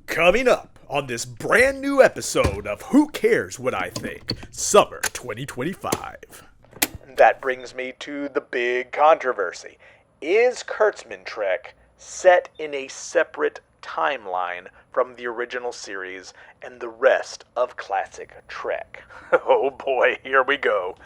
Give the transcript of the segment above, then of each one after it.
Coming up on this brand new episode of Who Cares What I Think, Summer 2025. That brings me to the big controversy. Is Kurtzman-Trek set in a separate timeline from the original series and the rest of classic Trek? Oh boy, here we go.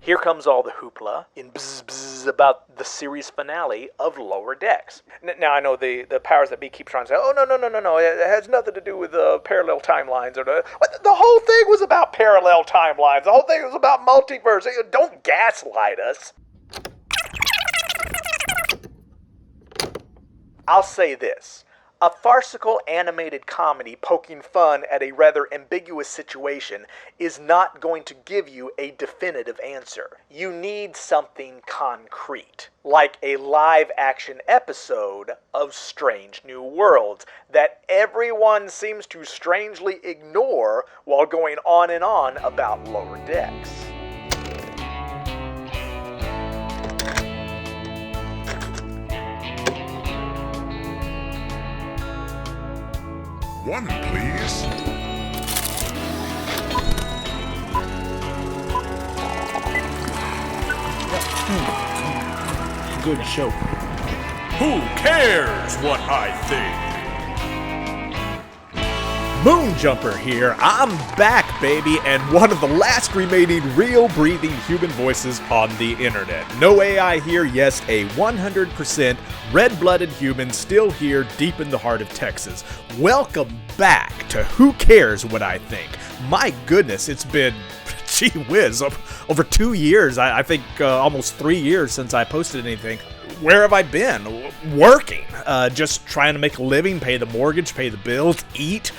Here comes all the hoopla in bzz about the series finale of Lower Decks. Now, I know the powers that be keep trying to say, oh, no, it has nothing to do with parallel timelines. Or the whole thing was about parallel timelines. The whole thing was about multiverse. Don't gaslight us. I'll say this. A farcical animated comedy poking fun at a rather ambiguous situation is not going to give you a definitive answer. You need something concrete, like a live-action episode of Strange New Worlds that everyone seems to strangely ignore while going on and on about Lower Decks. One, please. Good show. Who cares what I think? MOONJUMPER here. I'm back, baby, and one of the last remaining real breathing human voices on the internet. No AI here, yes, a 100% red-blooded human still here deep in the heart of Texas. Welcome back to Who Cares What I Think. My goodness, it's been, gee whiz, over 2 years, I think almost 3 years since I posted anything. Where have I been? Working. Just trying to make a living, pay the mortgage, pay the bills, eat.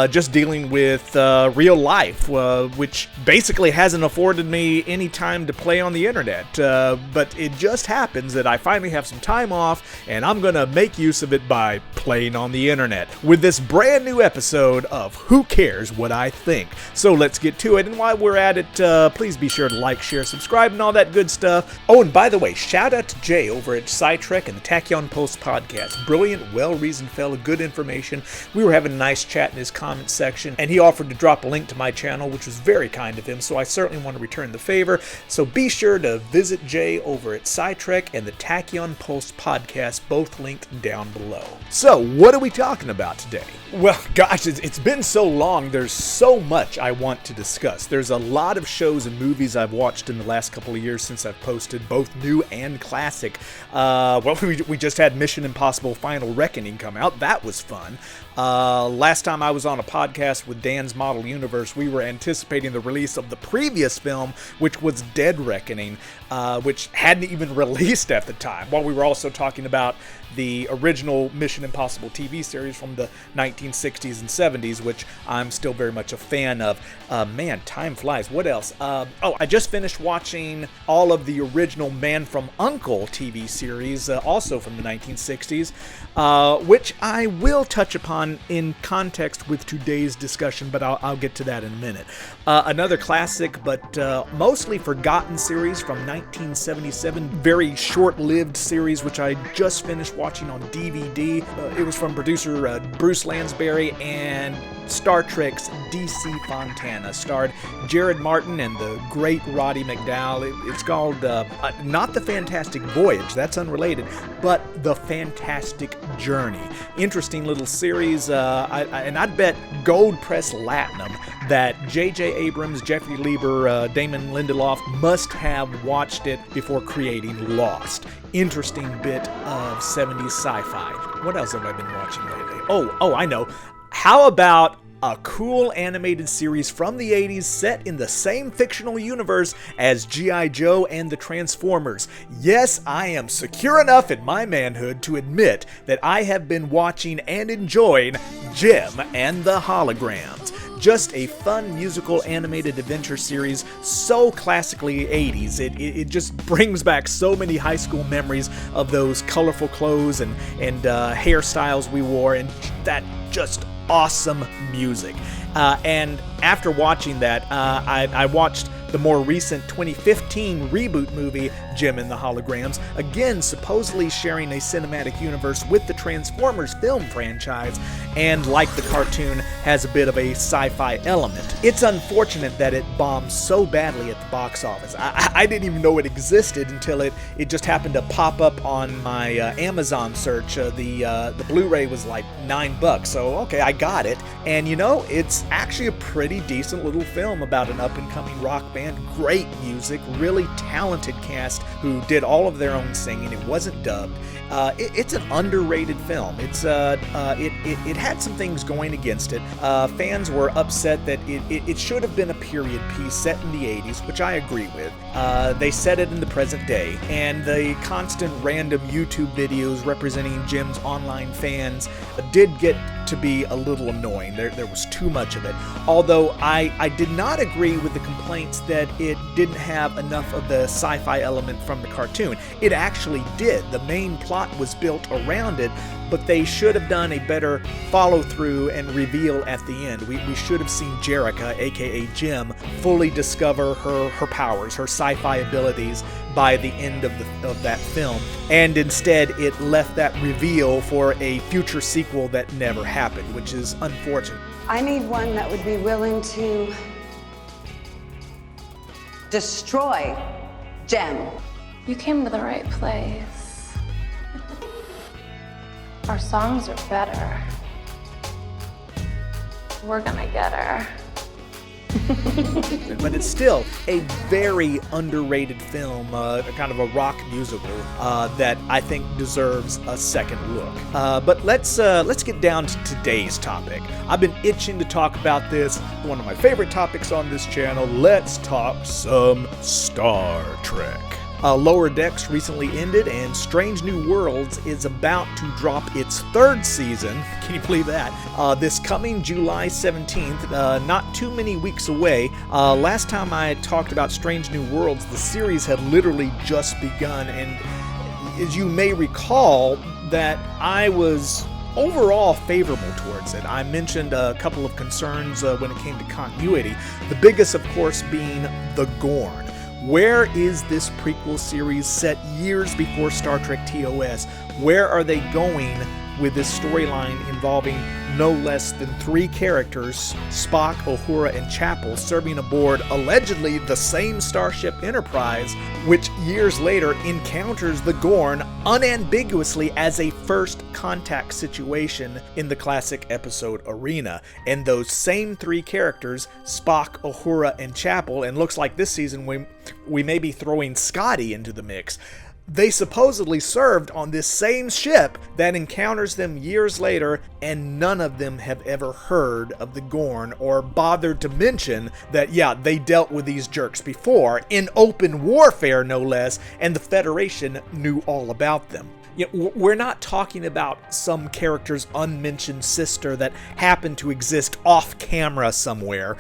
Just dealing with real life, which basically hasn't afforded me any time to play on the internet. But it just happens that I finally have some time off, and I'm going to make use of it by playing on the internet with this brand new episode of Who Cares What I Think. So let's get to it, and while we're at it, please be sure to like, share, subscribe, and all that good stuff. Oh, and by the way, shout out to Jay over at STAR TREK and the Tachyon Post podcast. Brilliant, well-reasoned fella, good information. We were having a nice chat in his comment section, and he offered to drop a link to my channel, which was very kind of him, so I certainly want to return the favor. So be sure to visit Jay over at STAR TREK and the Tachyon Post podcast, both linked down below. So, what are we talking about today? Well, gosh, it's been so long, there's so much I want to discuss. There's a lot of shows and movies I've watched in the last couple of years since I've posted, both new and classic. We just had Mission Impossible Final Reckoning come out. That was fun. Last time I was on a podcast with Dan's Model Universe, we were anticipating the release of the previous film, which was Dead Reckoning, which hadn't even released at the time, while we were also talking about the original Mission Impossible TV series from the 1960s and 70s, which I'm still very much a fan of. Man, time flies. What else? I just finished watching all of the original Man from U.N.C.L.E. TV series, also from the 1960s, which I will touch upon in context with today's discussion, but I'll get to that in a minute. Another classic, but mostly forgotten series from 1977, very short-lived series, which I just finished watching on DVD. It was from producer Bruce Lansbury, and Star Trek's D.C. Fontana. Starred Jared Martin and the great Roddy McDowall. It's called not The Fantastic Voyage, that's unrelated, but The Fantastic Journey. Interesting little series, and I'd bet Gold Press Latinum that J.J. Abrams, Jeffrey Lieber, Damon Lindelof must have watched it before creating Lost. Interesting bit of 70s sci-fi. What else have I been watching lately? Oh, I know. How about a cool animated series from the 80s set in the same fictional universe as G.I. Joe and the Transformers? Yes, I am secure enough in my manhood to admit that I have been watching and enjoying Jem and the Holograms. Just a fun musical animated adventure series, so classically 80s. It just brings back so many high school memories of those colorful clothes and hairstyles we wore, and that just awesome music. And after watching that, I watched The more recent 2015 reboot movie, Jem and the Holograms, again supposedly sharing a cinematic universe with the Transformers film franchise, and like the cartoon, has a bit of a sci-fi element. It's unfortunate that it bombed so badly at the box office. I didn't even know it existed until it just happened to pop up on my Amazon search. The Blu-ray was like $9, so okay, I got it. And you know, it's actually a pretty decent little film about an up-and-coming rock band. Great music, really talented cast who did all of their own singing. It wasn't dubbed. It's an underrated film. It had some things going against it. Fans were upset that it should have been a period piece set in the 80s, which I agree with. They set it in the present day, and the constant random YouTube videos representing Jem's online fans did get to be a little annoying. There was too much of it. Although I did not agree with the complaints that it didn't have enough of the sci-fi element from the cartoon. It actually did. The main plot was built around it, but they should have done a better follow-through and reveal at the end. We should have seen Jerrica, aka Jem, fully discover her powers, her sci-fi abilities by the end of that film, and instead it left that reveal for a future sequel that never happened, which is unfortunate. I need one that would be willing to destroy Jem. You came to the right place. Our songs are better. We're gonna get her. But it's still a very underrated film, kind of a rock musical that I think deserves a second look. But let's get down to today's topic. I've been itching to talk about this. One of my favorite topics on this channel. Let's talk some Star Trek. Lower Decks recently ended, and Strange New Worlds is about to drop its third season. Can you believe that? This coming July 17th, not too many weeks away. Last time I talked about Strange New Worlds, the series had literally just begun, and as you may recall, that I was overall favorable towards it. I mentioned a couple of concerns when it came to continuity, the biggest, of course, being the Gorn. Where is this prequel series set years before Star Trek TOS? Where are they going with this storyline involving no less than 3 characters, Spock, Uhura, and Chapel, serving aboard allegedly the same Starship Enterprise, which years later encounters the Gorn unambiguously as a first contact situation in the classic episode Arena. And those same 3 characters, Spock, Uhura, and Chapel, and looks like this season we may be throwing Scotty into the mix, they supposedly served on this same ship that encounters them years later, and none of them have ever heard of the Gorn or bothered to mention that, yeah, they dealt with these jerks before, in open warfare no less, and the Federation knew all about them. We're not talking about some character's unmentioned sister that happened to exist off camera somewhere,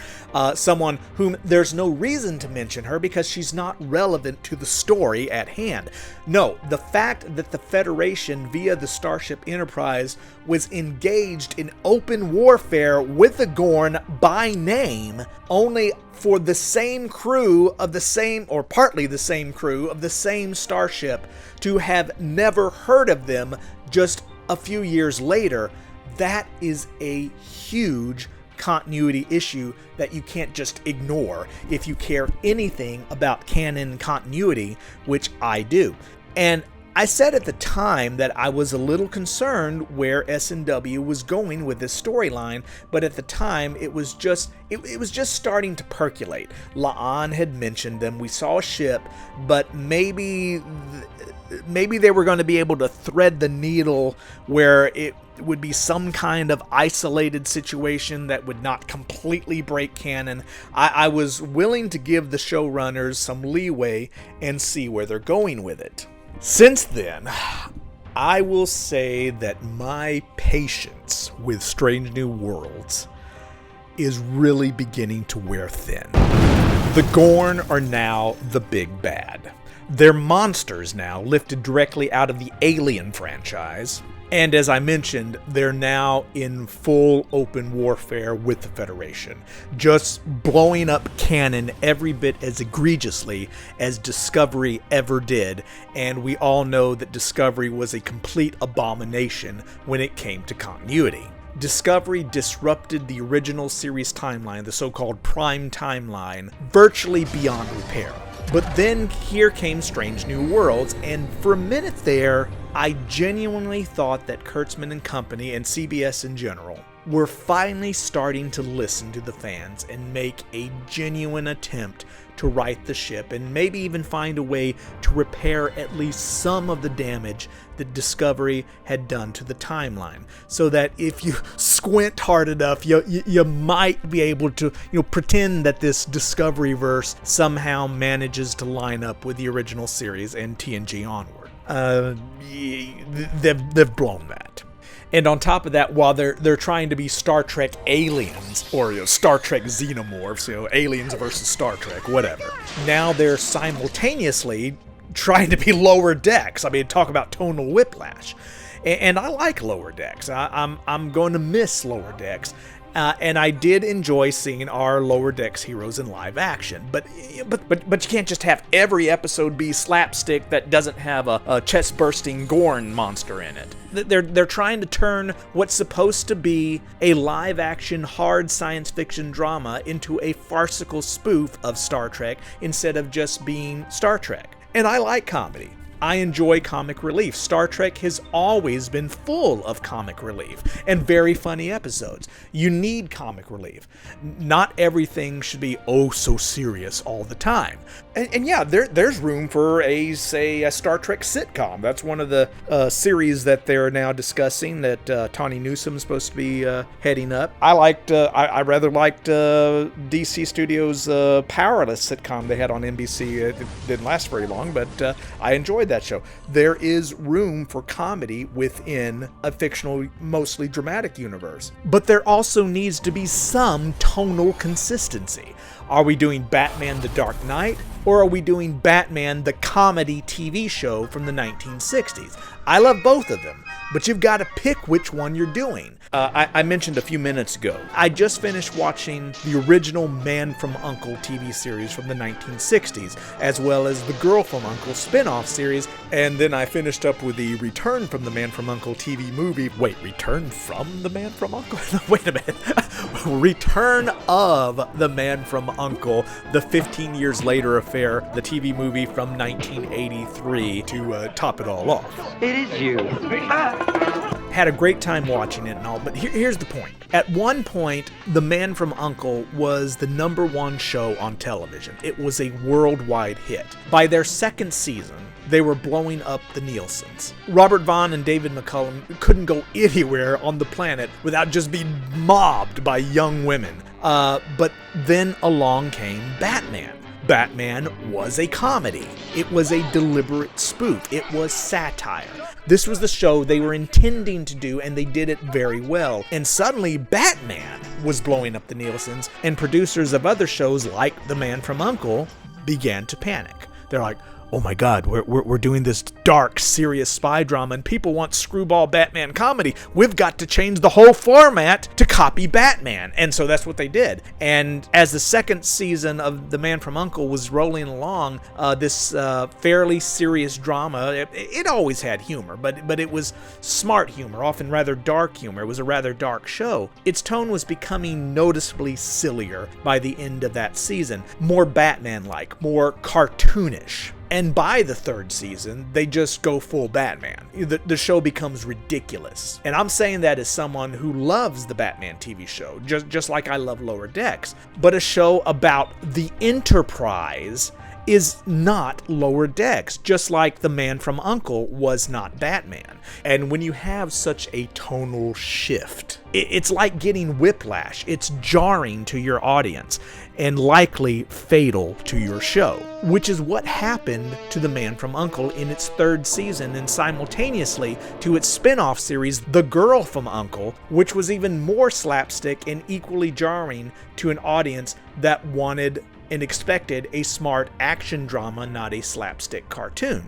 someone whom there's no reason to mention her because she's not relevant to the story at hand. No, the fact that the Federation, via the Starship Enterprise, was engaged in open warfare with the Gorn by name, only for the same crew of the same, or partly the same crew of the same starship, to have never heard of them just a few years later, that is a huge continuity issue that you can't just ignore if you care anything about canon continuity, which I do. And I said at the time that I was a little concerned where S&W was going with this storyline, but at the time it was just starting to percolate. La'an had mentioned them, we saw a ship, but maybe they were going to be able to thread the needle where it would be some kind of isolated situation that would not completely break canon. I was willing to give the showrunners some leeway and see where they're going with it. Since then, I will say that my patience with Strange New Worlds is really beginning to wear thin. The Gorn are now the big bad. They're monsters now, lifted directly out of the Alien franchise. And as I mentioned, they're now in full open warfare with the Federation, just blowing up Canon every bit as egregiously as Discovery ever did, and we all know that Discovery was a complete abomination when it came to continuity. Discovery disrupted the original series timeline, the so-called Prime Timeline, virtually beyond repair. But then here came Strange New Worlds, and for a minute there, I genuinely thought that Kurtzman and company, and CBS in general, were finally starting to listen to the fans and make a genuine attempt to right the ship and maybe even find a way to repair at least some of the damage that Discovery had done to the timeline, so that if you squint hard enough, you might be able to pretend that this Discovery verse somehow manages to line up with the original series and TNG onward. They've blown that. And on top of that, while they're trying to be Star Trek aliens, or Star Trek Xenomorphs, aliens versus Star Trek, whatever, now they're simultaneously trying to be Lower Decks. I mean, talk about tonal whiplash. And I like Lower Decks. I'm going to miss Lower Decks. And I did enjoy seeing our Lower Decks heroes in live action, but you can't just have every episode be slapstick that doesn't have a chest-bursting Gorn monster in it. They're trying to turn what's supposed to be a live-action hard science fiction drama into a farcical spoof of Star Trek instead of just being Star Trek. And I like comedy. I enjoy comic relief. Star Trek has always been full of comic relief and very funny episodes. You need comic relief. Not everything should be oh so serious all the time. And yeah, there's room for a Star Trek sitcom. That's one of the series that they're now discussing that Tawny Newsom's supposed to be heading up. I rather liked DC Studios' Powerless sitcom they had on NBC. It didn't last very long, but I enjoyed that show. There is room for comedy within a fictional, mostly dramatic universe. But there also needs to be some tonal consistency. Are we doing Batman the Dark Knight, or are we doing Batman the comedy TV show from the 1960s? I love both of them, but you've got to pick which one you're doing. I mentioned a few minutes ago, I just finished watching the original Man from U.N.C.L.E. TV series from the 1960s, as well as the Girl from U.N.C.L.E. spin-off series, and then I finished up with the Return from the Man from U.N.C.L.E. TV movie. Wait, Return from the Man from U.N.C.L.E.? Wait a minute. Return of the Man from U.N.C.L.E., the 15 years later affair, the TV movie from 1983 to top it all off. It is you. Had a great time watching it and all, but here's the point. At one point, The Man from U.N.C.L.E. was the #1 show on television. It was a worldwide hit. By their second season, they were blowing up the Nielsen's. Robert Vaughn and David McCullum couldn't go anywhere on the planet without just being mobbed by young women. But then along came Batman. Batman was a comedy. It was a deliberate spoof. It was satire. This was the show they were intending to do, and they did it very well. And suddenly, Batman was blowing up the Nielsen's, and producers of other shows like The Man from U.N.C.L.E. began to panic. They're like, oh my God, we're doing this dark, serious spy drama, and people want screwball Batman comedy. We've got to change the whole format to copy Batman. And so that's what they did. And as the second season of The Man from U.N.C.L.E. was rolling along, this fairly serious drama, it always had humor, but it was smart humor, often rather dark humor. It was a rather dark show. Its tone was becoming noticeably sillier by the end of that season, more Batman-like, more cartoonish. And by the third season, they just go full Batman. The show becomes ridiculous. And I'm saying that as someone who loves the Batman TV show, just like I love Lower Decks. But a show about the Enterprise is not Lower Decks, just like The Man from U.N.C.L.E. was not Batman. And when you have such a tonal shift, it's like getting whiplash. It's jarring to your audience and likely fatal to your show, which is what happened to The Man from U.N.C.L.E. in its third season and simultaneously to its spin-off series, The Girl from U.N.C.L.E., which was even more slapstick and equally jarring to an audience that wanted and expected a smart action drama, not a slapstick cartoon.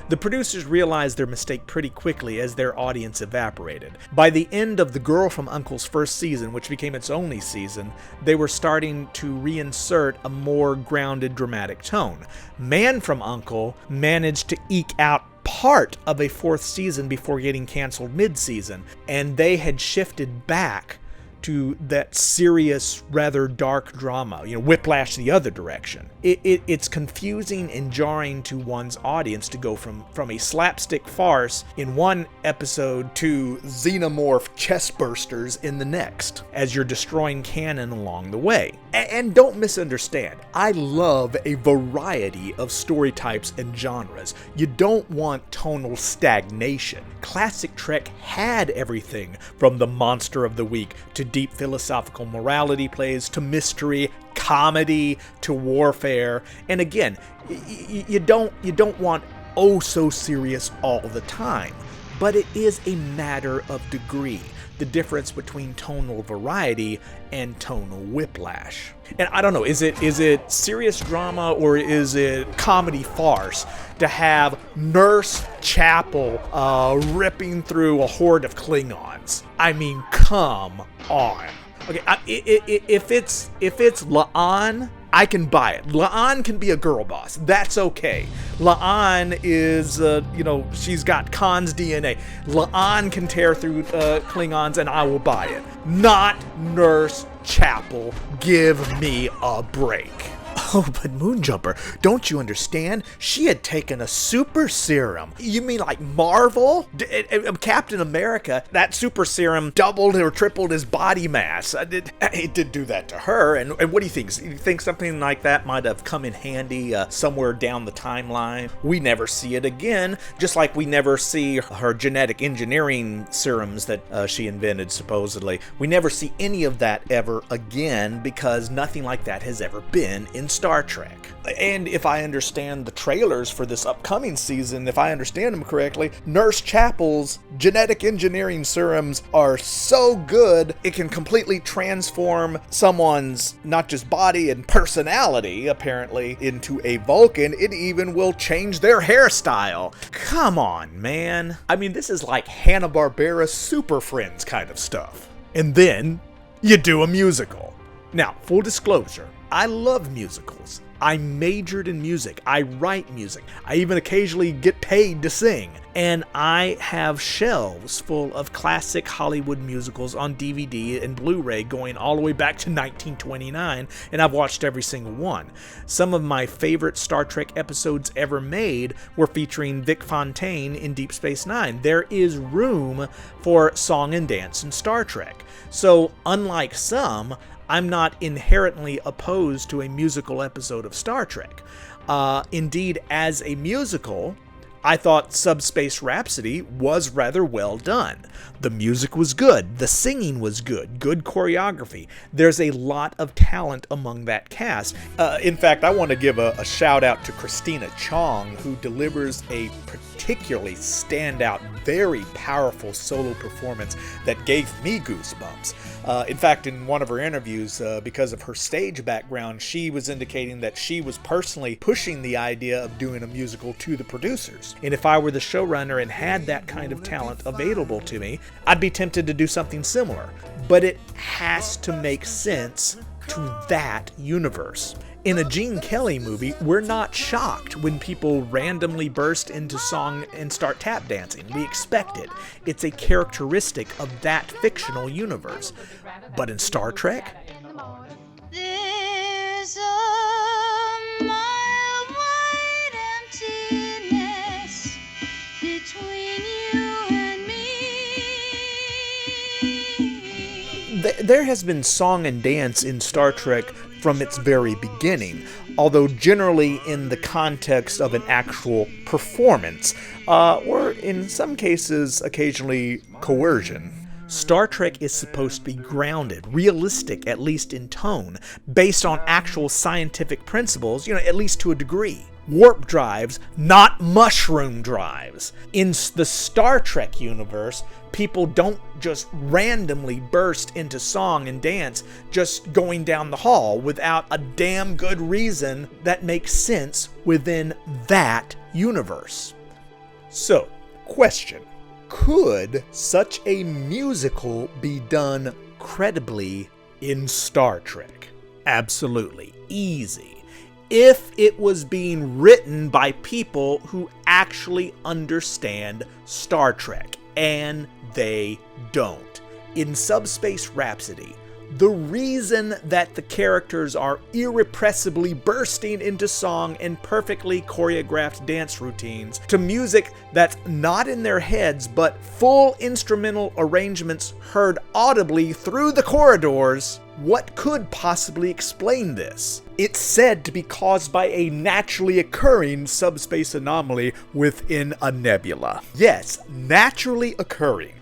The producers realized their mistake pretty quickly as their audience evaporated. By the end of The Girl from U.N.C.L.'s first season, which became its only season, they were starting to reinsert a more grounded, dramatic tone. Man from U.N.C.L.E. managed to eke out part of a fourth season before getting canceled mid-season, and they had shifted back to that serious, rather dark drama, whiplash the other direction. It's confusing and jarring to one's audience to go from a slapstick farce in one episode to xenomorph chestbursters in the next, as you're destroying canon along the way. And don't misunderstand, I love a variety of story types and genres. You don't want tonal stagnation. Classic Trek had everything from the monster of the week to deep philosophical morality plays to mystery, comedy to warfare. And again, you don't want oh so serious all the time, but it is a matter of degree. The difference between tonal variety and tonal whiplash. And I don't know, is it serious drama or is it comedy farce to have Nurse Chapel ripping through a horde of Klingons? I mean, come on. Okay, if it's La'an, I can buy it. La'an can be a girl boss. That's okay. La'an is, she's got Khan's DNA. La'an can tear through Klingons and I will buy it. Not Nurse Chapel. Give me a break. Oh, but Moonjumper, don't you understand? She had taken a super serum. You mean like Marvel? Captain America, that super serum doubled or tripled his body mass. It did do that to her. And what do you think? You think something like that might have come in handy somewhere down the timeline? We never see it again, just like we never see her genetic engineering serums that she invented, supposedly. We never see any of that ever again because nothing like that has ever been in Star Trek. And if I understand the trailers for this upcoming season, if I understand them correctly, Nurse Chapel's genetic engineering serums are so good, it can completely transform someone's not just body and personality, apparently, into a Vulcan. It even will change their hairstyle. Come on, man. I mean, this is like Hanna-Barbera Super Friends kind of stuff. And then you do a musical. Now, full disclosure, I love musicals. I majored in music. I write music. I even occasionally get paid to sing. And I have shelves full of classic Hollywood musicals on DVD and Blu-ray going all the way back to 1929, and I've watched every single one. Some of my favorite Star Trek episodes ever made were featuring Vic Fontaine in Deep Space Nine. There is room for song and dance in Star Trek. So, unlike some, I'm not inherently opposed to a musical episode of Star Trek. Indeed, as a musical, I thought Subspace Rhapsody was rather well done. The music was good, the singing was good choreography. There's a lot of talent among that cast. In fact, I want to give a shout out to Christina Chong, who delivers a particularly standout, very powerful solo performance that gave me goosebumps. In fact, in one of her interviews, because of her stage background, she was indicating that she was personally pushing the idea of doing a musical to the producers. And if I were the showrunner and had that kind of talent available to me, I'd be tempted to do something similar. But it has to make sense to that universe. In a U.N.C.L.E. movie, we're not shocked when people randomly burst into song and start tap dancing. We expect it. It's a characteristic of that fictional universe. But in Star Trek, there's a mile wide emptiness between you and me. There has been song and dance in Star Trek from its very beginning, although generally in the context of an actual performance, or in some cases, occasionally coercion. Star Trek is supposed to be grounded, realistic, at least in tone, based on actual scientific principles, at least to a degree. Warp drives, not mushroom drives. In the Star Trek universe, people don't just randomly burst into song and dance just going down the hall without a damn good reason that makes sense within that universe. So, question. Could such a musical be done credibly in Star Trek? Absolutely. Easy. If it was being written by people who actually understand Star Trek, and they don't. In Subspace Rhapsody, the reason that the characters are irrepressibly bursting into song and perfectly choreographed dance routines to music that's not in their heads but full instrumental arrangements heard audibly through the corridors, what could possibly explain this? It's said to be caused by a naturally occurring subspace anomaly within a nebula. Yes, naturally occurring.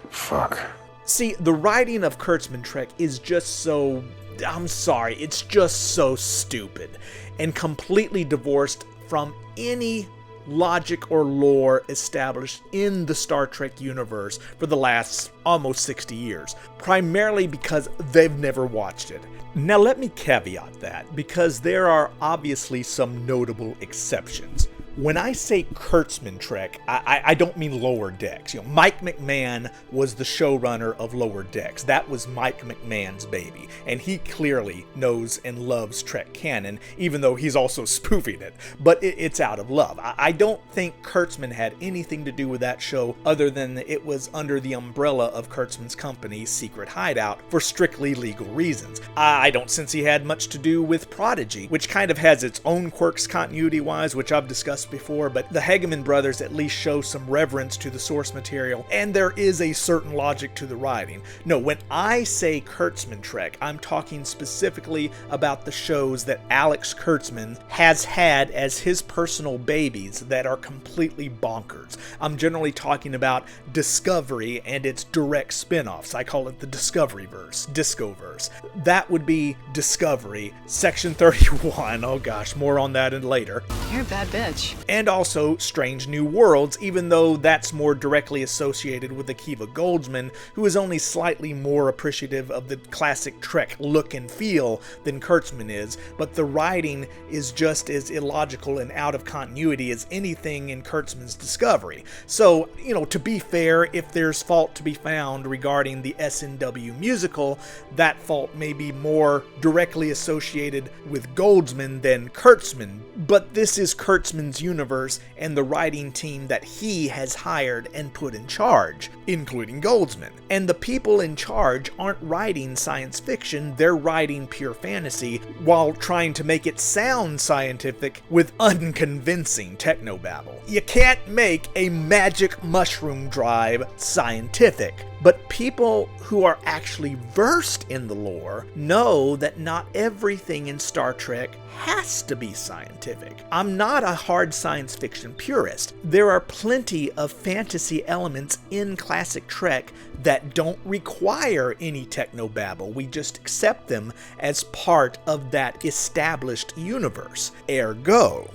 Fuck. See, the writing of Kurtzman-Trek is just so... I'm sorry, it's just so stupid and completely divorced from any logic or lore established in the Star Trek universe for the last almost 60 years, primarily because they've never watched it. Now let me caveat that, because there are obviously some notable exceptions. When I say Kurtzman-Trek, I don't mean Lower Decks. Mike McMahon was the showrunner of Lower Decks. That was Mike McMahon's baby, and he clearly knows and loves Trek canon, even though he's also spoofing it. But it's out of love. I don't think Kurtzman had anything to do with that show other than it was under the umbrella of Kurtzman's company, Secret Hideout, for strictly legal reasons. I don't sense he had much to do with Prodigy, which kind of has its own quirks continuity-wise, which I've discussed before, but the Hegeman brothers at least show some reverence to the source material, and there is a certain logic to the writing. No, when I say Kurtzman-Trek, I'm talking specifically about the shows that Alex Kurtzman has had as his personal babies that are completely bonkers. I'm generally talking about Discovery and its direct spin-offs. I call it the Discoveryverse, Discoverse. That would be Discovery, Section 31, oh gosh, more on that later. You're a bad bitch. And also Strange New Worlds, even though that's more directly associated with Akiva Goldsman, who is only slightly more appreciative of the classic Trek look and feel than Kurtzman is, but the writing is just as illogical and out of continuity as anything in Kurtzman's Discovery. So, to be fair, if there's fault to be found regarding the SNW musical, that fault may be more directly associated with Goldsman than Kurtzman, but this is Kurtzman's universe and the writing team that he has hired and put in charge, including Goldsman. And the people in charge aren't writing science fiction, they're writing pure fantasy while trying to make it sound scientific with unconvincing technobabble. You can't make a magic mushroom drive scientific. But people who are actually versed in the lore know that not everything in Star Trek has to be scientific. I'm not a hard science fiction purist. There are plenty of fantasy elements in classic Trek that don't require any technobabble. We just accept them as part of that established universe. Ergo,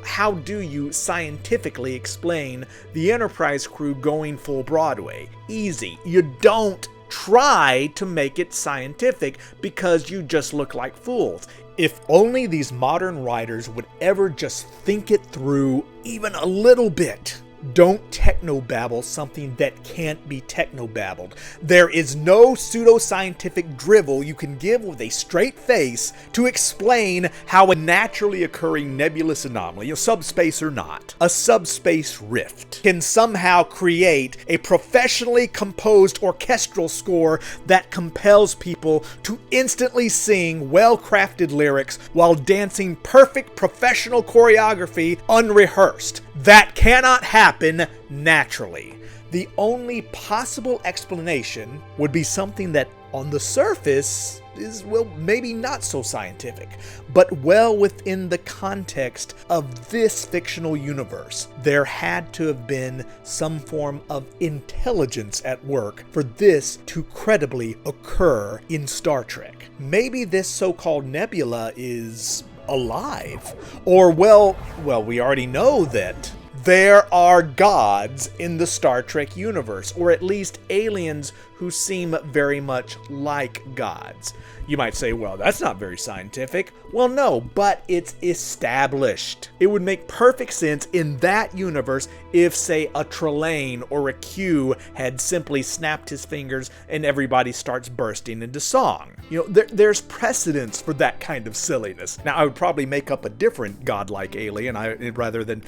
how do you scientifically explain the Enterprise crew going full Broadway? Easy. You don't try to make it scientific because you just look like fools. If only these modern writers would ever just think it through even a little bit. Don't technobabble something that can't be technobabbled. There is no pseudoscientific drivel you can give with a straight face to explain how a naturally occurring nebulous anomaly, subspace or not, a subspace rift, can somehow create a professionally composed orchestral score that compels people to instantly sing well-crafted lyrics while dancing perfect professional choreography unrehearsrsed. That cannot happen naturally. The only possible explanation would be something that on the surface is, maybe not so scientific, but well within the context of this fictional universe. There had to have been some form of intelligence at work for this to credibly occur in Star Trek. Maybe this so-called nebula is alive. Or, well, we already know that there are gods in the Star Trek universe, or at least aliens who seem very much like gods. You might say, well, that's not very scientific. Well, no, but it's established. It would make perfect sense in that universe if, say, a Trelane or a Q had simply snapped his fingers and everybody starts bursting into song. There's precedence for that kind of silliness. Now, I would probably make up a different godlike alien rather than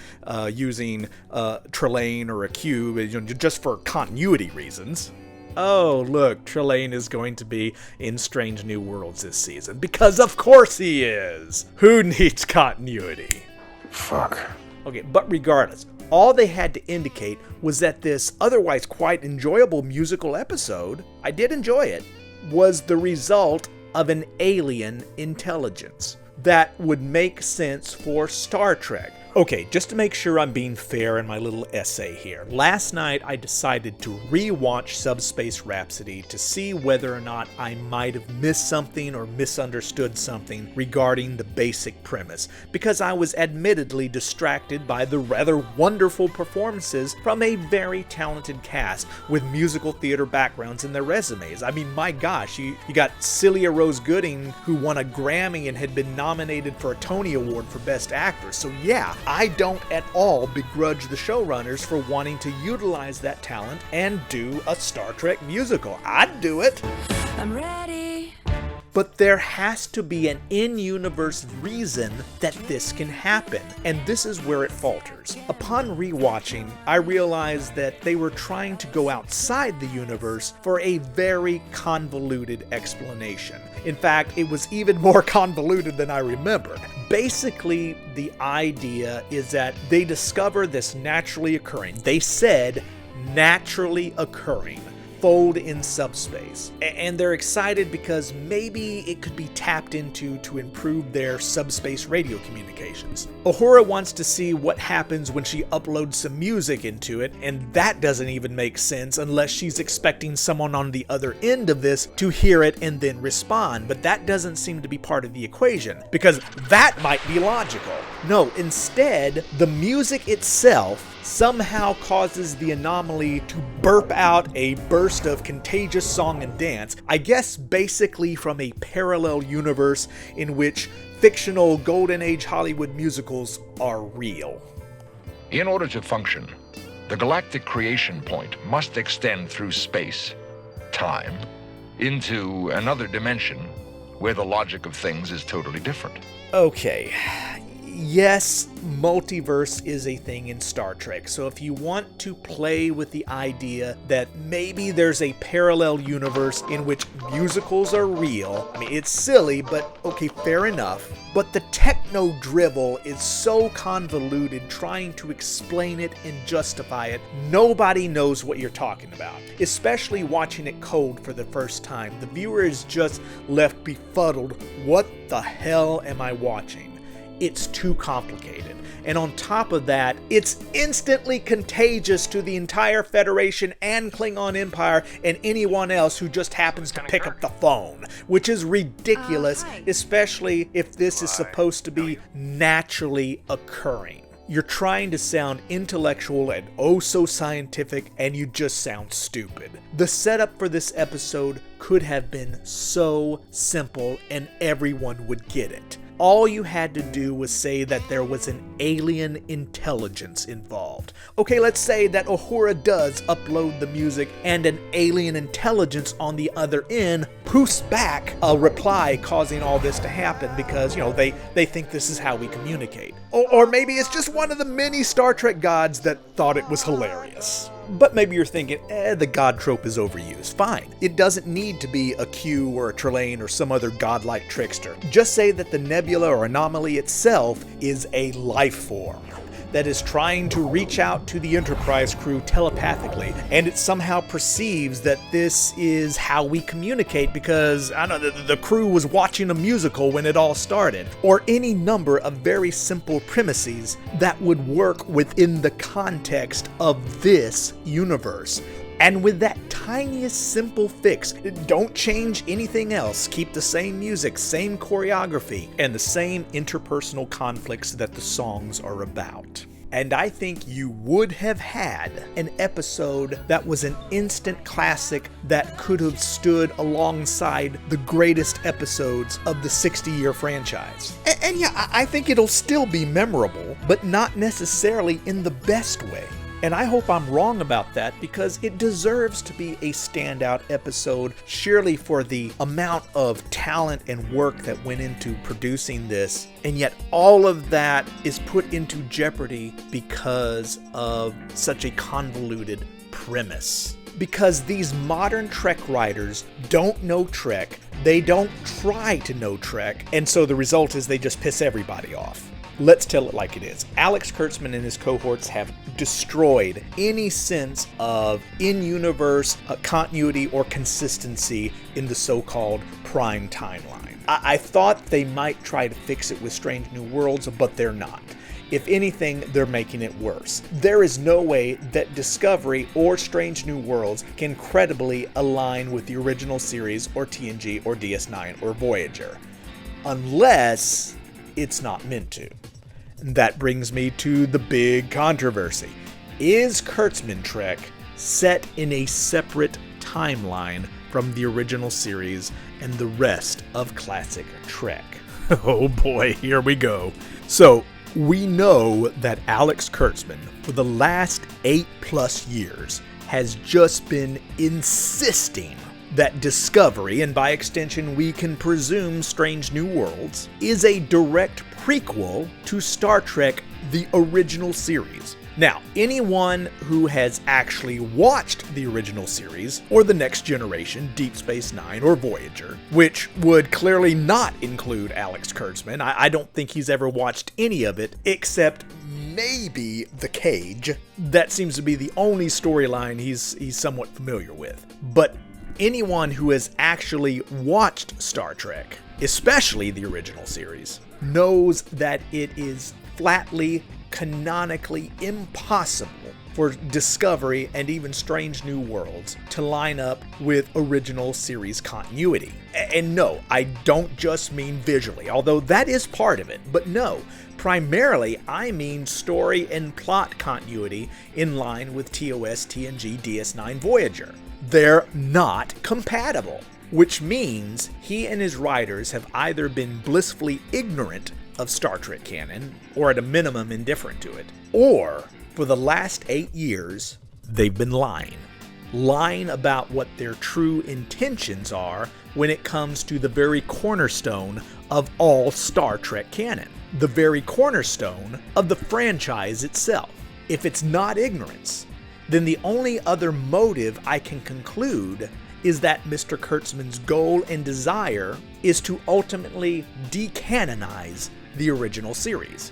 using Trelane or a Q just for continuity reasons. Oh, look, Trelane is going to be in Strange New Worlds this season. Because of course he is! Who needs continuity? Fuck. Okay, but regardless, all they had to indicate was that this otherwise quite enjoyable musical episode, I did enjoy it, was the result of an alien intelligence that would make sense for Star Trek. Okay, just to make sure I'm being fair in my little essay here, last night I decided to re-watch Subspace Rhapsody to see whether or not I might have missed something or misunderstood something regarding the basic premise, because I was admittedly distracted by the rather wonderful performances from a very talented cast with musical theater backgrounds in their resumes. I mean, my gosh, you got Celia Rose Gooding, who won a Grammy and had been nominated for a Tony Award for Best Actress, so yeah, I don't at all begrudge the showrunners for wanting to utilize that talent and do a Star Trek musical. I'd do it. I'm ready. But there has to be an in-universe reason that this can happen, and this is where it falters. Upon rewatching, I realized that they were trying to go outside the universe for a very convoluted explanation. In fact, it was even more convoluted than I remembered. Basically, the idea is that they discover this naturally occurring, they said naturally occurring, fold in subspace. And they're excited because maybe it could be tapped into to improve their subspace radio communications. Uhura wants to see what happens when she uploads some music into it, and that doesn't even make sense unless she's expecting someone on the other end of this to hear it and then respond. But that doesn't seem to be part of the equation, because that might be logical. No, instead, the music itself somehow causes the anomaly to burp out a burst of contagious song and dance, I guess basically from a parallel universe in which fictional Golden Age Hollywood musicals are real. In order to function, the galactic creation point must extend through space, time, into another dimension where the logic of things is totally different. Okay. Yes, multiverse is a thing in Star Trek, so if you want to play with the idea that maybe there's a parallel universe in which musicals are real, I mean, it's silly, but okay, fair enough. But the techno drivel is so convoluted trying to explain it and justify it, nobody knows what you're talking about. Especially watching it cold for the first time, the viewer is just left befuddled. What the hell am I watching? It's too complicated. And on top of that, it's instantly contagious to the entire Federation and Klingon Empire and anyone else who just happens to pick up the phone, which is ridiculous, especially if this is supposed to be naturally occurring. You're trying to sound intellectual and oh so scientific, and you just sound stupid. The setup for this episode could have been so simple and everyone would get it. All you had to do was say that there was an alien intelligence involved. Okay, let's say that Uhura does upload the music and an alien intelligence on the other end poofs back a reply causing all this to happen because, they think this is how we communicate. Or maybe it's just one of the many Star Trek gods that thought it was hilarious. But maybe you're thinking, the god trope is overused. Fine. It doesn't need to be a Q or a Trelane or some other godlike trickster. Just say that the nebula or anomaly itself is a life form that is trying to reach out to the Enterprise crew telepathically, and it somehow perceives that this is how we communicate because, I don't know, the crew was watching a musical when it all started, or any number of very simple premises that would work within the context of this universe. And with that tiniest simple fix, don't change anything else, keep the same music, same choreography, and the same interpersonal conflicts that the songs are about. and I think you would have had an episode that was an instant classic that could have stood alongside the greatest episodes of the 60-year franchise. And yeah, I think it'll still be memorable, but not necessarily in the best way. And I hope I'm wrong about that, because it deserves to be a standout episode, surely for the amount of talent and work that went into producing this. And yet all of that is put into jeopardy because of such a convoluted premise. Because these modern Trek writers don't know Trek, they don't try to know Trek, and so the result is they just piss everybody off. Let's tell it like it is. Alex Kurtzman and his cohorts have destroyed any sense of in-universe continuity or consistency in the so-called prime timeline. I thought they might try to fix it with Strange New Worlds, but they're not. If anything, they're making it worse. There is no way that Discovery or Strange New Worlds can credibly align with the original series or TNG or DS9 or Voyager, unless it's not meant to. That brings me to the big controversy. Is Kurtzman-Trek set in a separate timeline from the original series and the rest of classic Trek? Oh boy, here we go. So, we know that Alex Kurtzman, for the last 8+ years, has just been insisting that Discovery, and by extension we can presume Strange New Worlds, is a direct prequel to Star Trek, the original series. Now, anyone who has actually watched the original series, or The Next Generation, Deep Space Nine, or Voyager, which would clearly not include Alex Kurtzman, I don't think he's ever watched any of it, except maybe The Cage. That seems to be the only storyline he's somewhat familiar with. But anyone who has actually watched Star Trek, especially the original series, knows that it is flatly, canonically impossible for Discovery and even Strange New Worlds to line up with original series continuity. And no, I don't just mean visually, although that is part of it, but no, primarily I mean story and plot continuity in line with TOS, TNG, DS9, Voyager. They're not compatible, which means he and his writers have either been blissfully ignorant of Star Trek canon, or at a minimum indifferent to it, or for the last 8 years, they've been lying. Lying about what their true intentions are when it comes to the very cornerstone of all Star Trek canon, the very cornerstone of the franchise itself. If it's not ignorance, then the only other motive I can conclude is that Mr. Kurtzman's goal and desire is to ultimately decanonize the original series.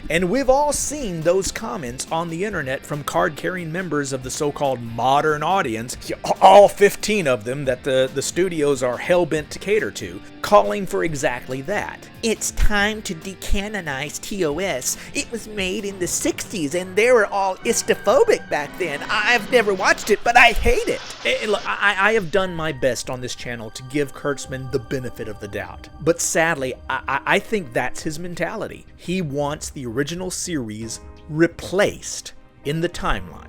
And we've all seen those comments on the internet from card-carrying members of the so-called modern audience, all 15 of them that the studios are hell-bent to cater to, calling for exactly that. It's time to decanonize TOS. It was made in the 60s and they were all istophobic back then. I've never watched it, but I hate it. Look, I have done my best on this channel to give Kurtzman the benefit of the doubt. But sadly, I think that's his mentality. He wants the original series replaced in the timeline.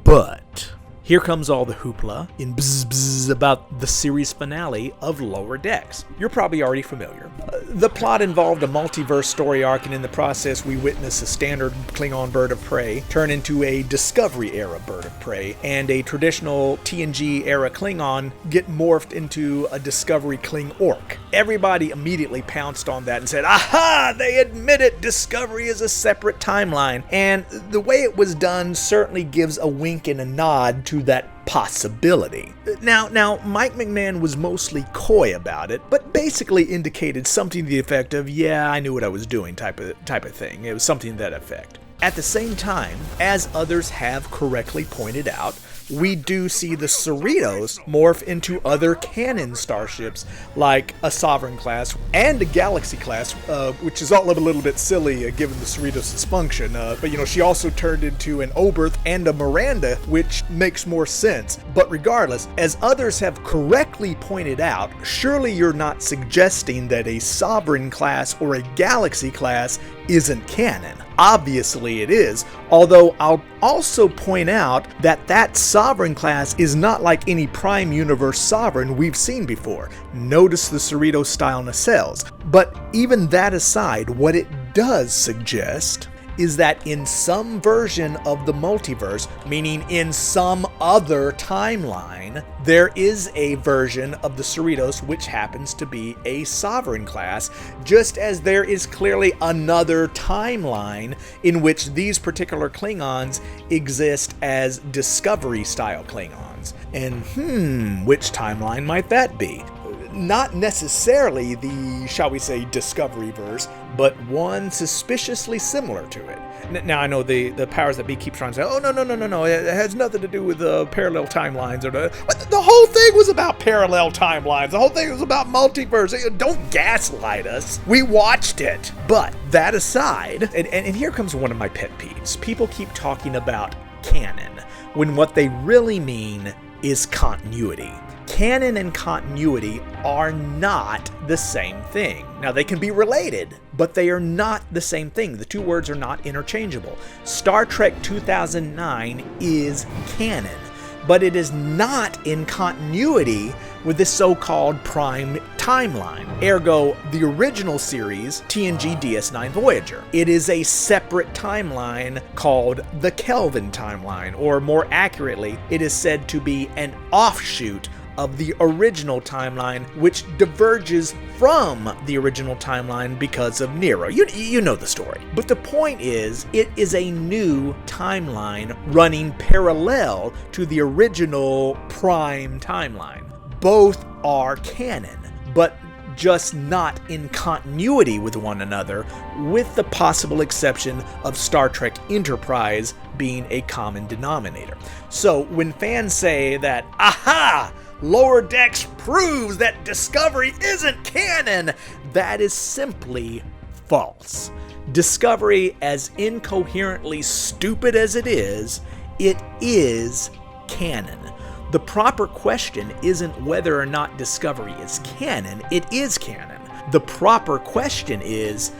But here comes all the hoopla in bzz about the series finale of Lower Decks. You're probably already familiar. The plot involved a multiverse story arc, and in the process we witness a standard Klingon bird of prey turn into a Discovery-era bird of prey, and a traditional TNG-era Klingon get morphed into a Discovery Kling orc. Everybody immediately pounced on that and said, aha, they admit it, Discovery is a separate timeline. And the way it was done certainly gives a wink and a nod to that possibility. Now, Mike McMahon was mostly coy about it, but basically indicated something to the effect of, yeah, I knew what I was doing type of thing. It was something to that effect. At the same time, as others have correctly pointed out, we do see the Cerritos morph into other canon starships like a Sovereign class and a Galaxy class, which is all a little bit silly given the Cerritos' dysfunction. But she also turned into an Oberth and a Miranda, which makes more sense. But regardless, as others have correctly pointed out, surely you're not suggesting that a Sovereign class or a Galaxy class isn't canon. Obviously it is, although I'll also point out that that Sovereign class is not like any Prime Universe Sovereign we've seen before. Notice the Cerritos-style nacelles. But even that aside, what it does suggest is that in some version of the multiverse, meaning in some other timeline, there is a version of the Cerritos which happens to be a Sovereign class, just as there is clearly another timeline in which these particular Klingons exist as Discovery-style Klingons. And which timeline might that be? Not necessarily the, shall we say, Discovery-verse, but one suspiciously similar to it. Now, I know the powers that be keep trying to say, oh, no, it has nothing to do with parallel timelines. But the whole thing was about parallel timelines. The whole thing was about multiverse. Don't gaslight us. We watched it. But that aside, and here comes one of my pet peeves. People keep talking about canon, when what they really mean is continuity. Canon and continuity are not the same thing. Now, they can be related, but they are not the same thing. The two words are not interchangeable. Star Trek 2009 is canon, but it is not in continuity with the so-called Prime timeline. Ergo, the original series, TNG DS9 Voyager. It is a separate timeline called the Kelvin timeline, or more accurately, it is said to be an offshoot of the original timeline, which diverges from the original timeline because of Nero. You know the story. But the point is, it is a new timeline running parallel to the original Prime timeline. Both are canon, but just not in continuity with one another, with the possible exception of Star Trek Enterprise being a common denominator. So when fans say that, aha! Lower Decks proves that Discovery isn't canon, that is simply false. Discovery, as incoherently stupid as it is canon. The proper question isn't whether or not Discovery is canon, it is canon. The proper question is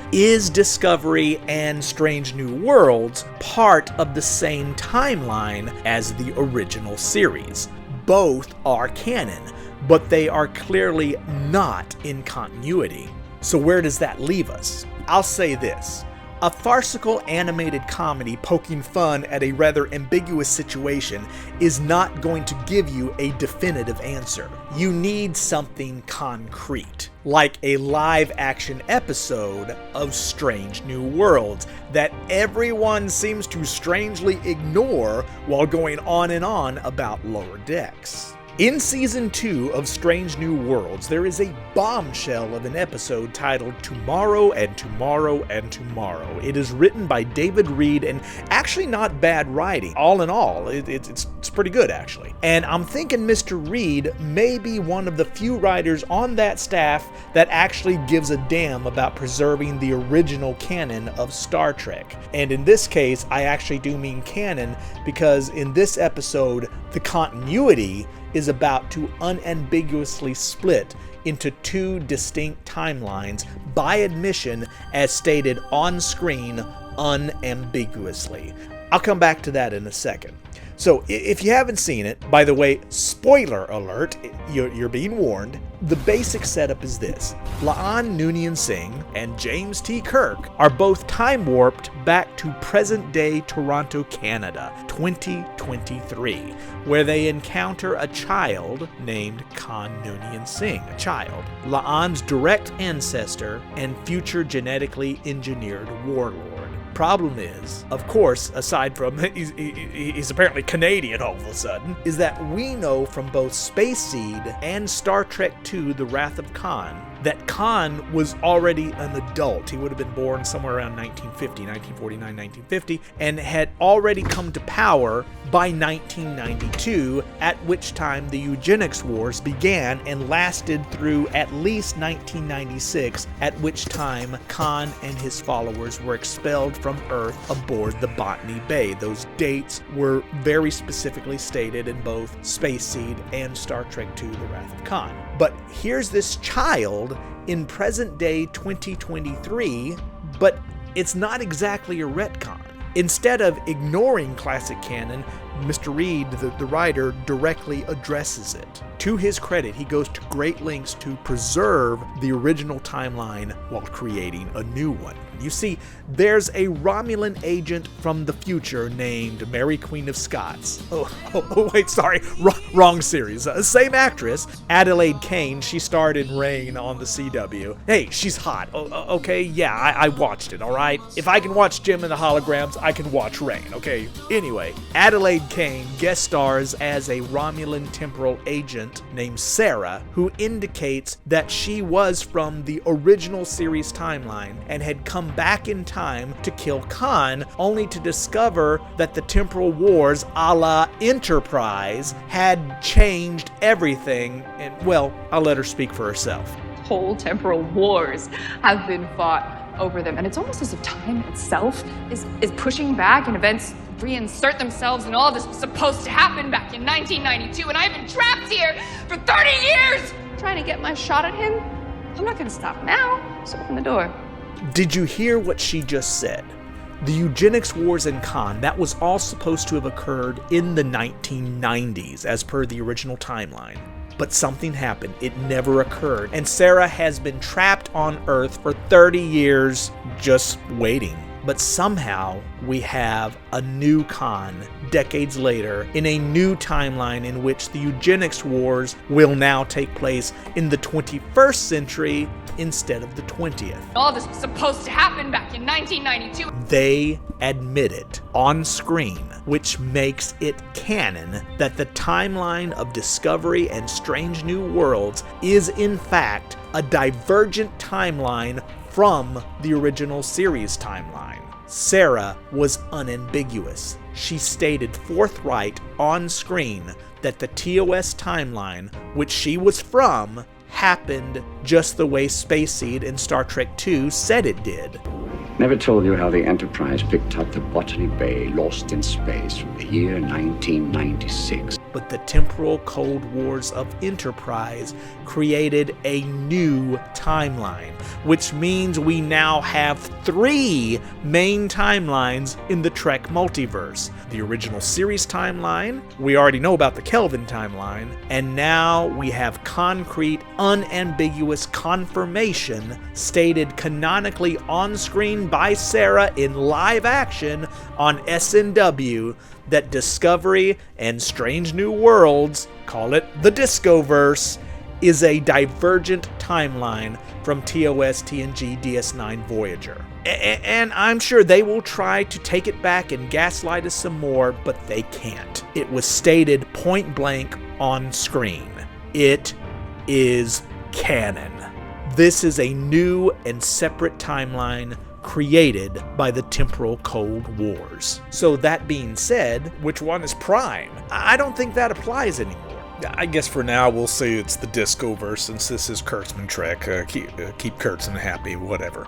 Discovery and Strange New Worlds part of the same timeline as the original series? Both are canon, but they are clearly not in continuity. So where does that leave us? I'll say this. A farcical animated comedy poking fun at a rather ambiguous situation is not going to give you a definitive answer. You need something concrete, like a live-action episode of Strange New Worlds that everyone seems to strangely ignore while going on and on about Lower Decks. In Season 2 of Strange New Worlds, there is a bombshell of an episode titled Tomorrow and Tomorrow and Tomorrow. It is written by David Reed, and actually not bad writing. All in all, it's pretty good, actually. And I'm thinking Mr. Reed may be one of the few writers on that staff that actually gives a damn about preserving the original canon of Star Trek. And in this case, I actually do mean canon, because in this episode, the continuity is about to unambiguously split into two distinct timelines by admission, as stated on screen unambiguously. I'll come back to that in a second. So if you haven't seen it, by the way, spoiler alert, you're being warned. The basic setup is this. La'an Noonien Singh and James T. Kirk are both time warped back to present-day Toronto, Canada, 2023, where they encounter a child named Khan Noonien Singh, a child, La'an's direct ancestor and future genetically engineered warlord. Problem is, of course, aside from he's apparently Canadian all of a sudden, is that we know from both Space Seed and Star Trek II: The Wrath of Khan that Khan was already an adult. He would have been born somewhere around 1949, 1950, and had already come to power by 1992, at which time the eugenics wars began and lasted through at least 1996, at which time Khan and his followers were expelled from Earth aboard the Botany Bay. Those dates were very specifically stated in both Space Seed and Star Trek II: The Wrath of Khan. But here's this child in present day 2023, but it's not exactly a retcon. Instead of ignoring classic canon, Mr. Reed, the writer, directly addresses it. To his credit, he goes to great lengths to preserve the original timeline while creating a new one. You see, there's a Romulan agent from the future named Mary Queen of Scots. Wait, sorry, wrong series. Same actress, Adelaide Kane. She starred in Reign on the CW. Hey, she's hot. Okay, yeah, I watched it, all right? If I can watch Jem and the Holograms, I can watch Reign, okay? Anyway, Adelaide Kane guest stars as a Romulan temporal agent named Sarah, who indicates that she was from the original series timeline and had come back in time to kill Khan, only to discover that the temporal wars a la Enterprise had changed everything. And, well, I'll let her speak for herself. Whole temporal wars have been fought over them, and it's almost as if time itself is pushing back, and events reinsert themselves, and all this was supposed to happen back in 1992, and I've been trapped here for 30 years trying to get my shot at him. I'm not gonna stop now, so open the door. Did you hear what she just said? The eugenics wars in Khan, that was all supposed to have occurred in the 1990s, as per the original timeline. But something happened. It never occurred. And Sarah has been trapped on Earth for 30 years, just waiting. But somehow we have a new Khan decades later in a new timeline in which the eugenics wars will now take place in the 21st century instead of the 20th. All this was supposed to happen back in 1992. They admit it on screen, which makes it canon that the timeline of Discovery and Strange New Worlds is in fact a divergent timeline from the original series timeline. Sarah was unambiguous. She stated forthright on screen that the TOS timeline, which she was from, happened just the way Space Seed in Star Trek II said it did. Never told you how the Enterprise picked up the Botany Bay lost in space from the year 1996. But the temporal Cold Wars of Enterprise created a new timeline, which means we now have 3 main timelines in the Trek multiverse. The original series timeline, we already know about the Kelvin timeline, and now we have concrete, unambiguous confirmation stated canonically on screen by Sarah in live action on SNW that Discovery and Strange New Worlds, call it the Discoverse, is a divergent timeline from TOS, TNG, DS9, Voyager. And I'm sure they will try to take it back and gaslight us some more, but they can't. It was stated point blank on screen. It is canon. This is a new and separate timeline created by the temporal Cold Wars. So that being said, which one is Prime? I don't think that applies anymore. I guess for now we'll say it's the Discoverse, since this is Kurtzman-Trek. Keep Kurtzman happy, whatever.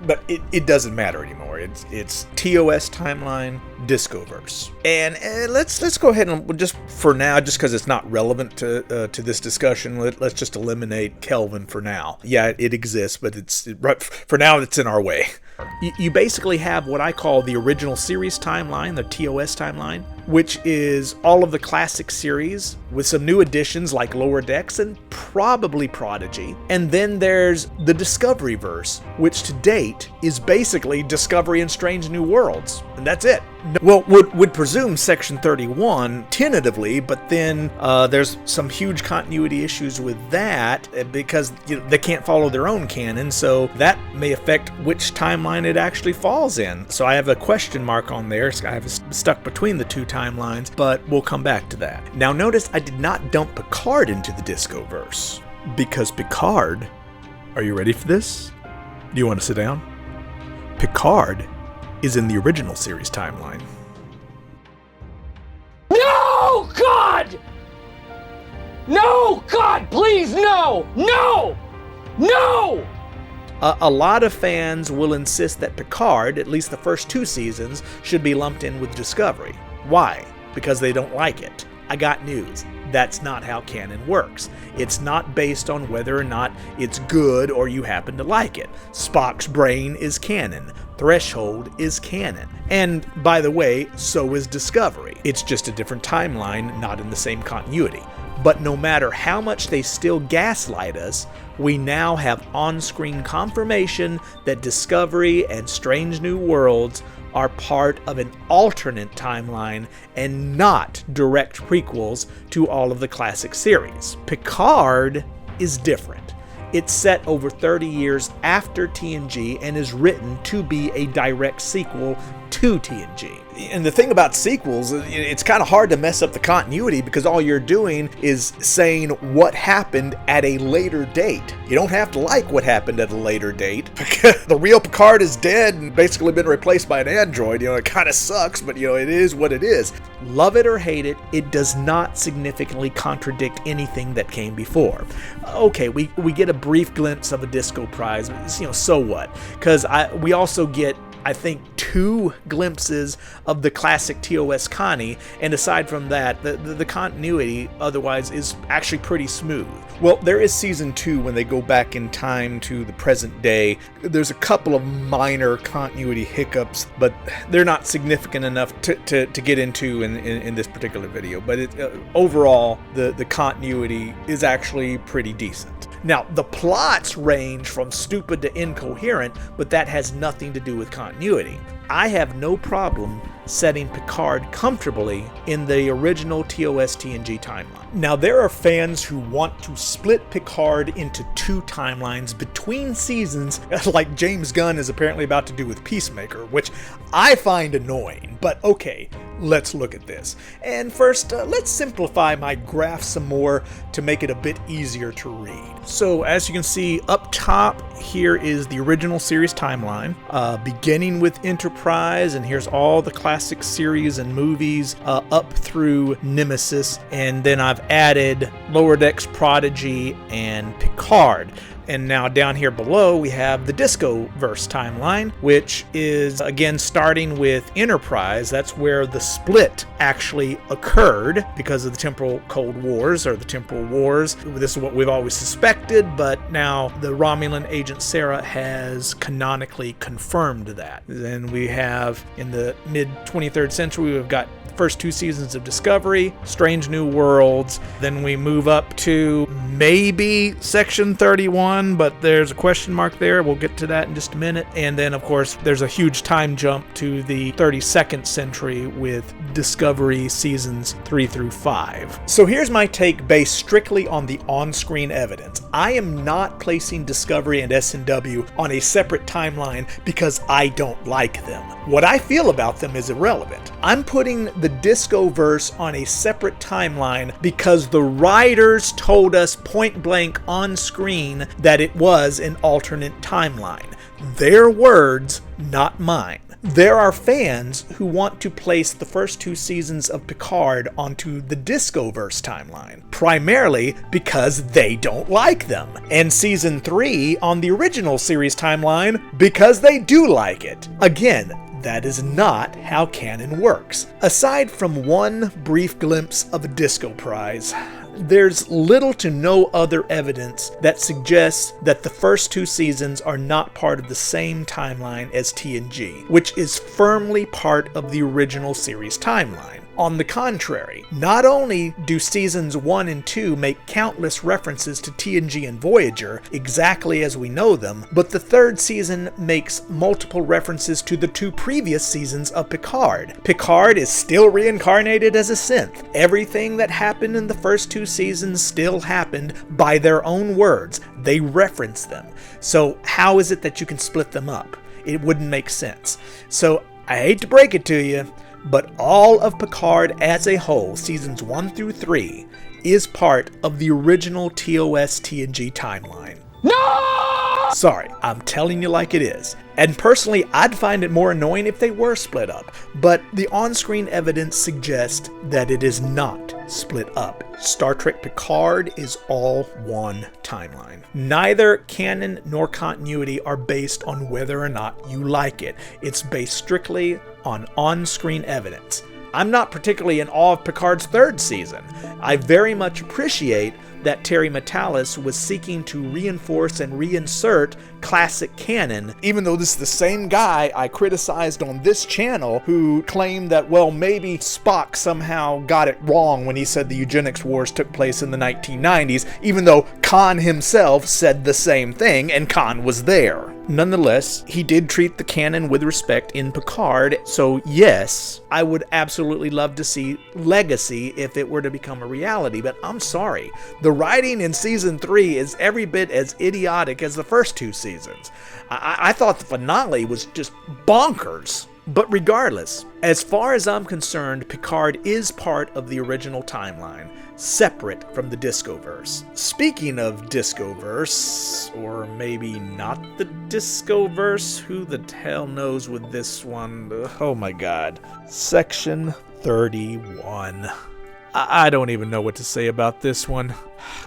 But it doesn't matter anymore. It's TOS timeline, Discoverse. And let's go ahead and just for now, just because it's not relevant to this discussion, let's just eliminate Kelvin for now. Yeah, it exists, but for now it's in our way. You basically have what I call the original series timeline, the TOS timeline, which is all of the classic series with some new additions like Lower Decks and probably Prodigy. And then there's the Discoveryverse, which to date is basically Discovery and Strange New Worlds. And that's it. Well, would presume Section 31 tentatively, but then there's some huge continuity issues with that because they can't follow their own canon, so that may affect which timeline it actually falls in. So I have a question mark on there. I have stuck between the two timelines, but we'll come back to that. Now notice I did not dump Picard into the Discoverse because Picard, are you ready for this? Do you want to sit down? Picard is in the original series timeline. No, God! No, God, please, no! No! No! A lot of fans will insist that Picard, at least the first 2 seasons, should be lumped in with Discovery. Why? Because they don't like it. I got news. That's not how canon works. It's not based on whether or not it's good or you happen to like it. Spock's brain is canon. Threshold is canon. And by the way, so is Discovery. It's just a different timeline, not in the same continuity. But no matter how much they still gaslight us, we now have on-screen confirmation that Discovery and Strange New Worlds are part of an alternate timeline and not direct prequels to all of the classic series. Picard is different. It's set over 30 years after TNG and is written to be a direct sequel to TNG. And the thing about sequels, it's kind of hard to mess up the continuity because all you're doing is saying what happened at a later date. You don't have to like what happened at a later date. The real Picard is dead and basically been replaced by an android. It kind of sucks, but it is what it is. Love it or hate it, it does not significantly contradict anything that came before. Okay, we get a brief glimpse of a disco prize, so what? Because we also get, I think, 2 glimpses of the classic TOS Connie, and aside from that, the continuity otherwise is actually pretty smooth. Well, there is season 2 when they go back in time to the present day. There's a couple of minor continuity hiccups, but they're not significant enough to get into in this particular video. But overall, the continuity is actually pretty decent. Now, the plots range from stupid to incoherent, but that has nothing to do with continuity. I have no problem setting Picard comfortably in the original TOS TNG timeline. Now, there are fans who want to split Picard into 2 timelines between seasons, like James Gunn is apparently about to do with Peacemaker, which I find annoying, but okay, let's look at this. And first, let's simplify my graph some more to make it a bit easier to read. So, as you can see up top, here is the original series timeline, beginning with Enterprise, and here's all the classic series and movies up through Nemesis, and then I've added Lower Decks Prodigy and Picard. And now down here below, we have the Discoverse timeline, which is, again, starting with Enterprise. That's where the split actually occurred because of the temporal Cold Wars, or the temporal wars. This is what we've always suspected, but now the Romulan agent Sarah has canonically confirmed that. Then we have, in the mid-23rd century, we've got first 2 seasons of Discovery, Strange New Worlds, then we move up to maybe Section 31, but there's a question mark there. We'll get to that in just a minute. And then, of course, there's a huge time jump to the 32nd century with Discovery seasons 3 through 5. So here's my take based strictly on the on-screen evidence. I am not placing Discovery and S&W on a separate timeline because I don't like them. What I feel about them is irrelevant. I'm putting the Discoverse on a separate timeline because the writers told us point blank on screen that it was an alternate timeline. Their words, not mine. There are fans who want to place the first 2 seasons of Picard onto the Discoverse timeline, primarily because they don't like them, and season 3 on the original series timeline because they do like it. Again, that is not how canon works. Aside from one brief glimpse of a disco prize, there's little to no other evidence that suggests that the first 2 seasons are not part of the same timeline as TNG, which is firmly part of the original series timeline. On the contrary, not only do seasons 1 and 2 make countless references to TNG and Voyager, exactly as we know them, but the 3rd season makes multiple references to the 2 previous seasons of Picard. Picard is still reincarnated as a synth. Everything that happened in the first 2 seasons still happened by their own words. They reference them. So how is it that you can split them up? It wouldn't make sense. So I hate to break it to you, but all of Picard as a whole, seasons 1 through 3, is part of the original TOS TNG timeline. No! Sorry, I'm telling you like it is. And personally, I'd find it more annoying if they were split up, but the on-screen evidence suggests that it is not split up. Star Trek Picard is all one timeline. Neither canon nor continuity are based on whether or not you like it. It's based strictly on on-screen evidence. I'm not particularly in awe of Picard's 3rd season. I very much appreciate that Terry Matalas was seeking to reinforce and reinsert classic canon, even though this is the same guy I criticized on this channel who claimed that, well, maybe Spock somehow got it wrong when he said the eugenics wars took place in the 1990s, even though Khan himself said the same thing, and Khan was there. Nonetheless, he did treat the canon with respect in Picard, so yes, I would absolutely love to see Legacy if it were to become a reality, but I'm sorry. The writing in Season 3 is every bit as idiotic as the first 2 seasons. I thought the finale was just bonkers. But regardless, as far as I'm concerned, Picard is part of the original timeline, separate from the Discoverse. Speaking of Discoverse, or maybe not the Discoverse, who the hell knows with this one? Oh my god. Section 31. I don't even know what to say about this one.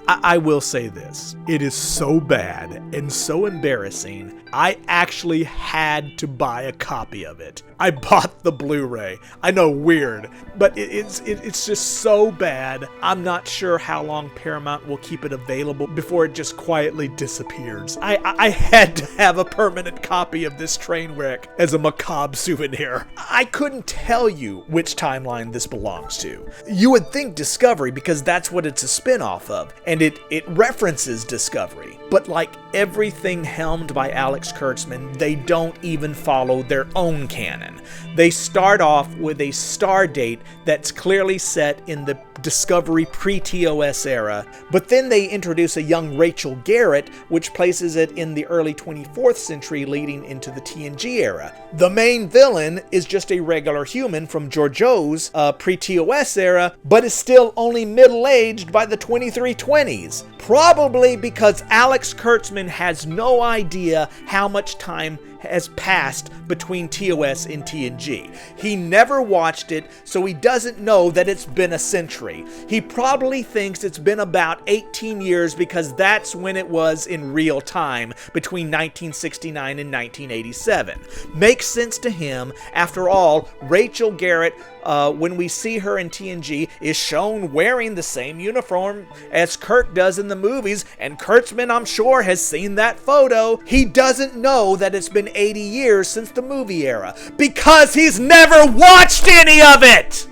I will say this. It is so bad and so embarrassing, I actually had to buy a copy of it. I bought the Blu-ray. I know, weird, but it's just so bad. I'm not sure how long Paramount will keep it available before it just quietly disappears. I had to have a permanent copy of this train wreck as a macabre souvenir. I couldn't tell you which timeline this belongs to. You would think Discovery because that's what it's a spin-off of, and it references Discovery. But like everything helmed by Alex Kurtzman, they don't even follow their own canon. They start off with a star date that's clearly set in the Discovery pre-TOS era, but then they introduce a young Rachel Garrett, which places it in the early 24th century leading into the TNG era. The main villain is just a regular human from Georgiou's pre-TOS era, but is still only middle-aged by the 2320s. Probably because Alex Kurtzman has no idea how much time has passed between TOS and TNG. He never watched it, so he doesn't know that it's been a century. He probably thinks it's been about 18 years because that's when it was in real time, between 1969 and 1987. Makes sense to him. After all, Rachel Garrett, when we see her in TNG, is shown wearing the same uniform as Kirk does in the movies, and Kurtzman, I'm sure, has seen that photo. He doesn't know that it's been 80 years since the movie era, because he's never watched any of it!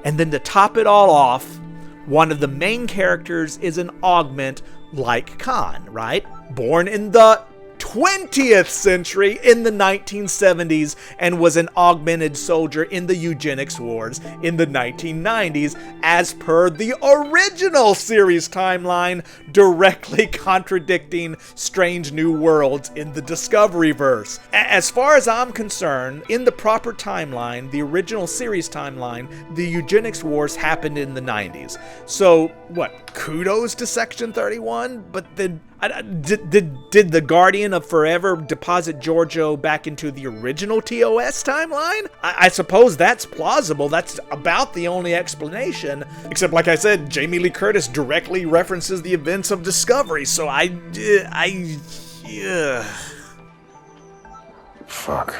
And then to top it all off, one of the main characters is an augment like Khan, right? Born in the 20th century in the 1970s and was an augmented soldier in the eugenics wars in the 1990s as per the original series timeline, directly contradicting Strange New Worlds in the Discoveryverse. As far as I'm concerned, in the proper timeline, the original series timeline, the eugenics wars happened in the 90s. So what, kudos to Section 31? But then did the Guardian of Forever deposit Georgiou back into the original TOS timeline? I suppose that's plausible. That's about the only explanation. Except, like I said, Jamie Lee Curtis directly references the events of Discovery, so Fuck.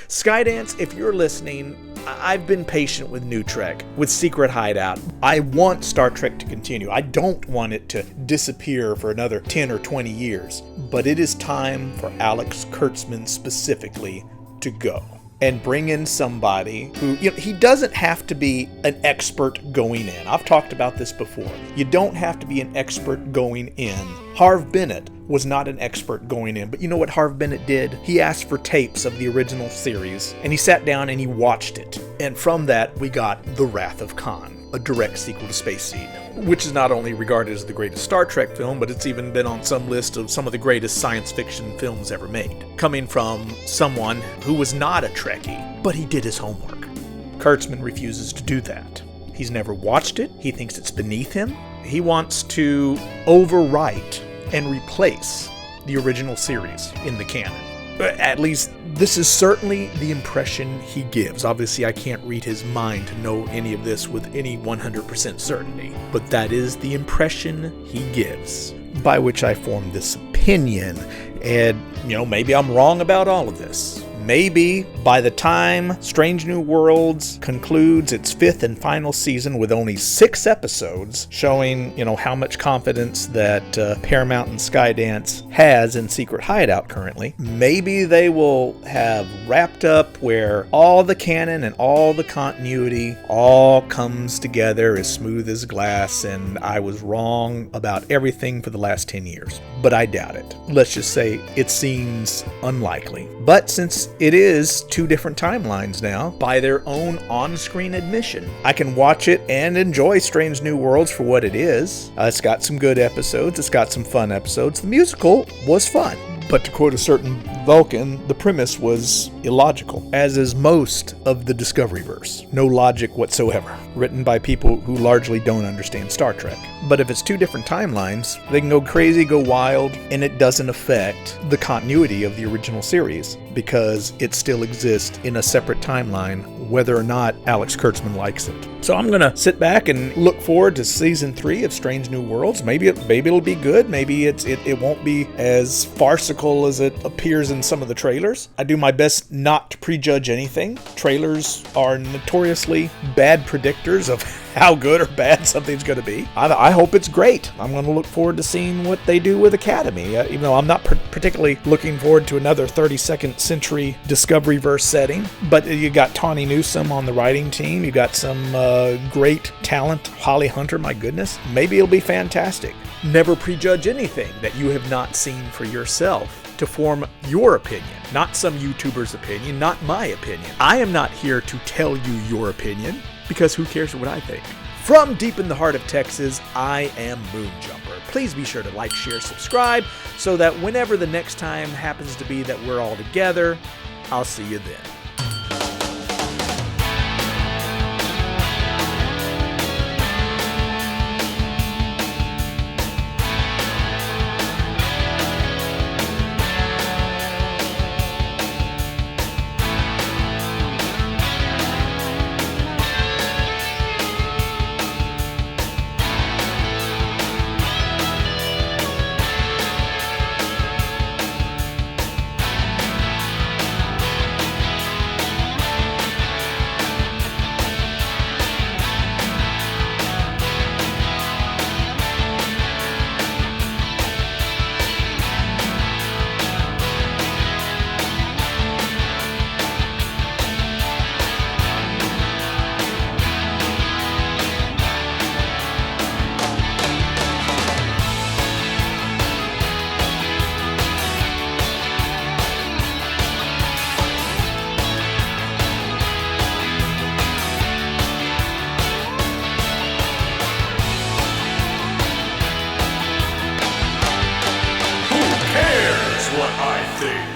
Skydance, if you're listening, I've been patient with New Trek, with Secret Hideout. I want Star Trek to continue. I don't want it to disappear for another 10 or 20 years. But it is time for Alex Kurtzman specifically to go. And bring in somebody who, he doesn't have to be an expert going in. I've talked about this before. You don't have to be an expert going in. Harve Bennett was not an expert going in, but you know what Harve Bennett did? He asked for tapes of the original series, and he sat down and he watched it. And from that, we got The Wrath of Khan, a direct sequel to Space Seed, which is not only regarded as the greatest Star Trek film, but it's even been on some list of some of the greatest science fiction films ever made. Coming from someone who was not a Trekkie, but he did his homework. Kurtzman refuses to do that. He's never watched it. He thinks it's beneath him. He wants to overwrite and replace the original series in the canon. At least, this is certainly the impression he gives. Obviously, I can't read his mind to know any of this with any 100% certainty, but that is the impression he gives, by which I form this opinion. And, maybe I'm wrong about all of this. Maybe by the time Strange New Worlds concludes its 5th and final season with only 6 episodes, showing, how much confidence that Paramount and Skydance has in Secret Hideout currently, maybe they will have wrapped up where all the canon and all the continuity all comes together as smooth as glass, and I was wrong about everything for the last 10 years. But I doubt it. Let's just say it seems unlikely. But since it is 2 different timelines now, by their own on-screen admission, I can watch it and enjoy Strange New Worlds for what it is. It's got some good episodes. It's got some fun episodes. The musical was fun. But to quote a certain Vulcan, the premise was illogical, as is most of the Discoveryverse. No logic whatsoever. Written by people who largely don't understand Star Trek. But if it's 2 different timelines, they can go crazy, go wild, and it doesn't affect the continuity of the original series, because it still exists in a separate timeline, whether or not Alex Kurtzman likes it. So I'm gonna sit back and look forward to season 3 of Strange New Worlds. Maybe it'll be good. Maybe it won't be as farcical as it appears in some of the trailers. I do my best not to prejudge anything. Trailers are notoriously bad predictors of how good or bad something's going to be. I hope it's great. I'm going to look forward to seeing what they do with Academy, even though I'm not particularly looking forward to another 32nd century Discoveryverse setting. But you got Tawny Newsome on the writing team. You got some great talent. Holly Hunter, my goodness. Maybe it'll be fantastic. Never prejudge anything that you have not seen for yourself to form your opinion, not some YouTuber's opinion, not my opinion. I am not here to tell you your opinion, because who cares what I think? From deep in the heart of Texas, I am Moonjumper. Please be sure to like, share, subscribe, so that whenever the next time happens to be that we're all together, I'll see you then. What I think.